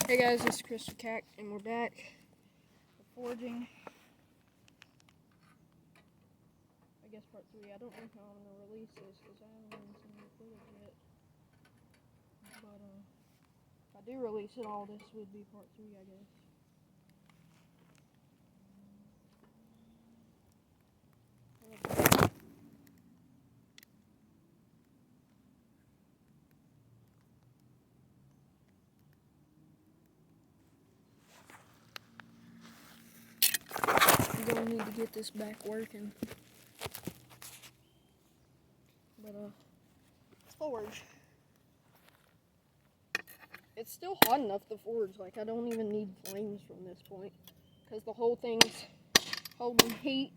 Hey guys, this is Chris Cack, and we're back with forging. I guess part 3. I don't know how I'm going to release this because I haven't even seen the footage yet. But if I do release it all, this would be part 3, I guess. I'm going to need to get this back working. But let's forge. It's still hot enough to forge. Like, I don't even need flames from this point because the whole thing's holding heat.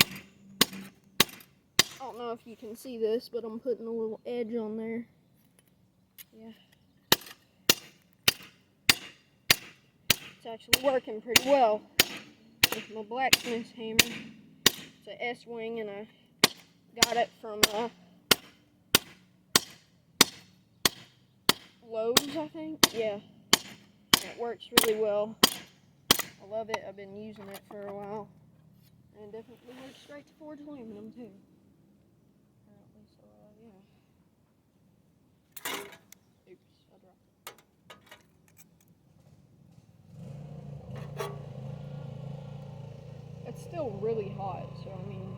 I don't know if you can see this, but I'm putting a little edge on there. Yeah. It's actually working pretty well with my blacksmith hammer. It's an S-wing, and I got it from Lowe's, I think. Yeah. It works really well. I love it. I've been using it for a while. And it definitely works great to forge aluminum, too. Apparently, so, yeah. Oops, I dropped it. It's still really hot, so, I mean...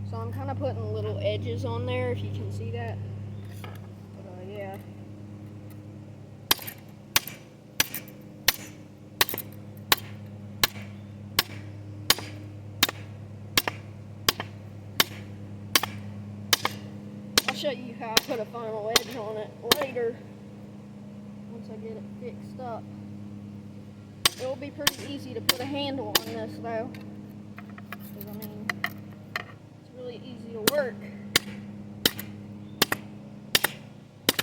So I'm kind of putting little edges on there, if you can see that. But, yeah. I'll show you how I put a final edge on it later, once I get it fixed up. It'll be pretty easy to put a handle on this, though. Because, I mean, it's really easy to work.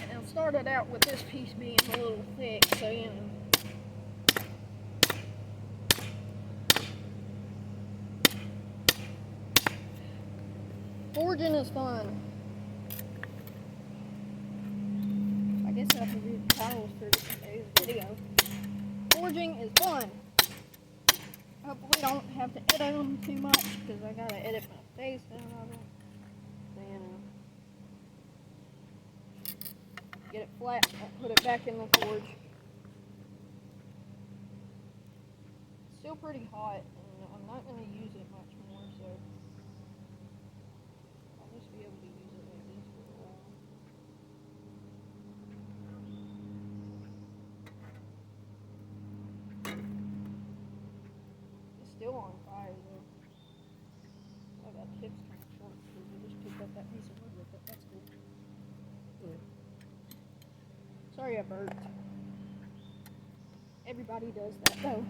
And I started out with this piece being a little thick, so, you know. Forging is fun. I guess I have to do the titles for today's video. Forging is fun. Hopefully I don't have to edit them too much, because I gotta edit my face down on it. So, you know. Get it flat, I'll put it back in the forge. It's still pretty hot, and I'm not going to use it much more, so I'll just be able to use it like this for a while. It's still on fire, though. Oh, that tip's kind of short, because we just picked up that piece of wood with it. That's cool. Good. Sorry I burped. Everybody does that, though.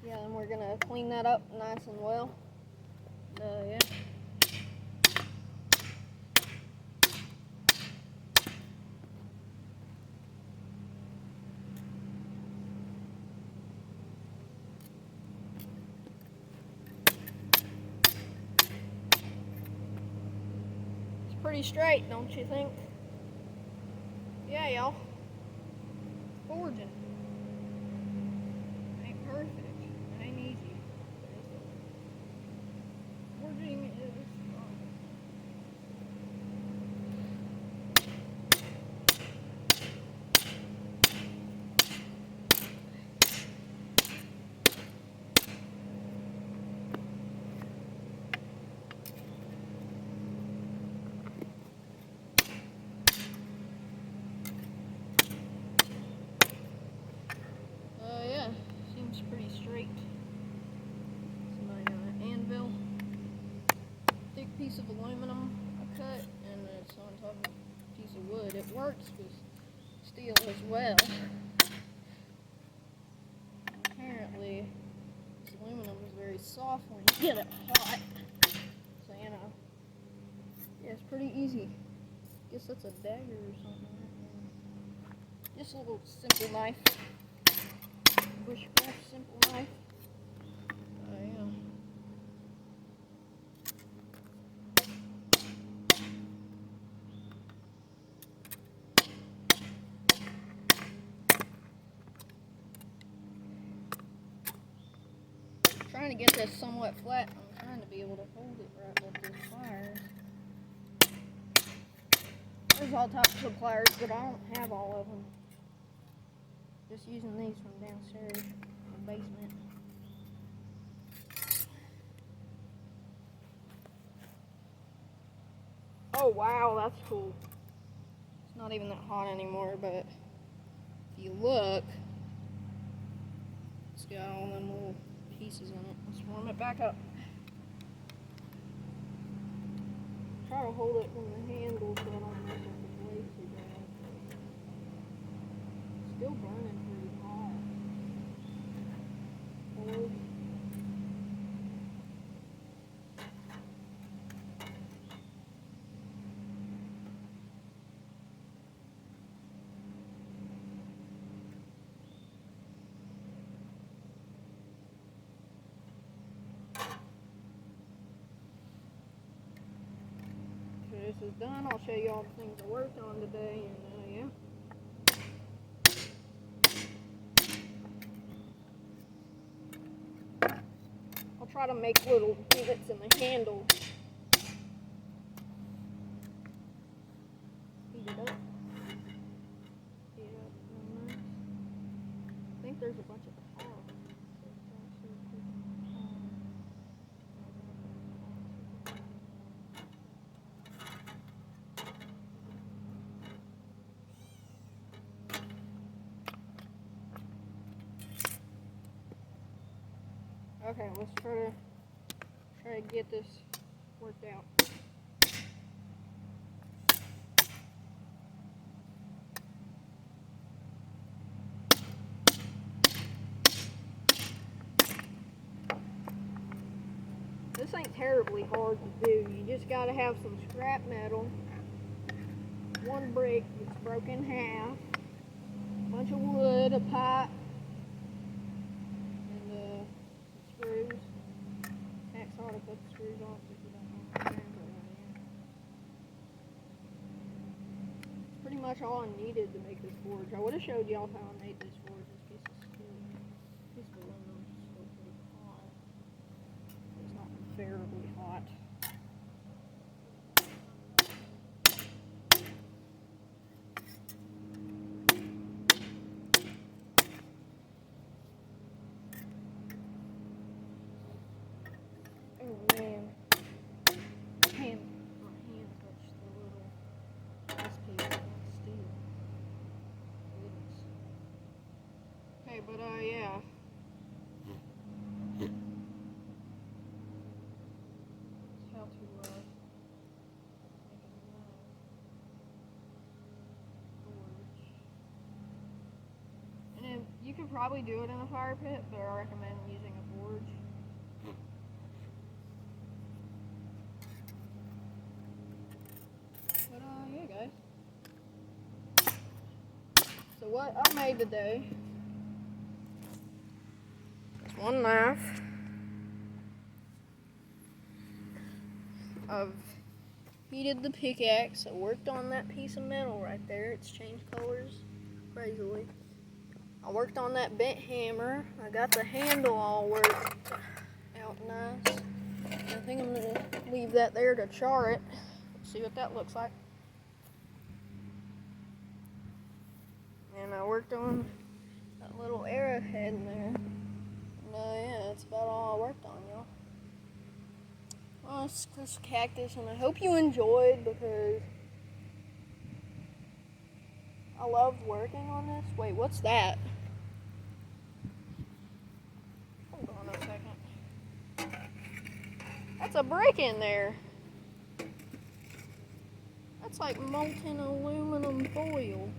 Yeah, and we're gonna clean that up nice and well. Yeah. It's pretty straight, don't you think? Yeah, y'all. Forging. Ain't perfect. It ain't easy. Forging is fun. Yeah, seems pretty straight. It's my anvil. Thick piece of aluminum I cut, and it's on top of a piece of wood. It works with steel as well. off when you get it hot. So, you know. Yeah, it's pretty easy. Guess that's a dagger or something. Just a little simple knife. Bushcraft simple knife. Oh, yeah. Trying to get this somewhat flat. I'm trying to be able to hold it right with these pliers. There's all types of pliers, but I don't have all of them. Just using these from downstairs in the basement. Oh wow, that's cool. It's not even that hot anymore, but if you look, it's got all them little pieces in it. Let's warm it back up. Try to hold it from the handle so I don't mess up the blade too bad. Still burning pretty hot. Hold. This is done. I'll show you all the things I worked on today, and yeah. I'll try to make little divots in the handle. Heat it up. Heat it up real nice. I think there's a bunch of tar. Okay, let's try to get this worked out. This ain't terribly hard to do. You just gotta have some scrap metal, one brick that's broken in half, a bunch of wood, a pipe, and screws. Hacksaw to put the screws off if you don't know what I'm saying, but yeah. It's pretty much all I needed to make this forge. I would have showed y'all how I made this forge. This piece of aluminum is still pretty hot. It's not unbearably hot. Oh man, my hand touched the little glass piece of steel. Goodness. Okay, but yeah. That's how to make a nice forge. And then you could probably do it in a fire pit, but I recommend using a forge. But yeah guys. So what I made today is one knife. I've heated the pickaxe. I worked on that piece of metal right there. It's changed colors crazily. I worked on that bent hammer. I got the handle all worked out nice. I think I'm going to leave that there to char it. See what that looks like. And I worked on that little arrowhead in there. And yeah, that's about all I worked on, y'all. Well, it's this cactus, and I hope you enjoyed, because I loved working on this. Wait, what's that? Hold on a second. That's a brick in there. That's like molten aluminum foil.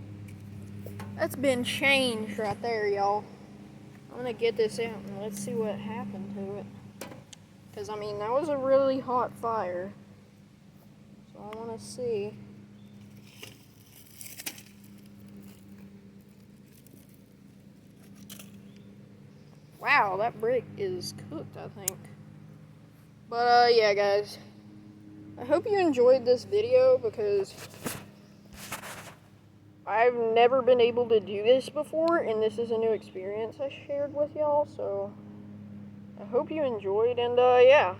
That's been changed right there, y'all. I'm gonna get this out and let's see what happened to it. Because, I mean, that was a really hot fire. So I want to see. Wow, that brick is cooked, I think. But, yeah, guys. I hope you enjoyed this video because I've never been able to do this before, and this is a new experience I shared with y'all, so I hope you enjoyed, and, yeah.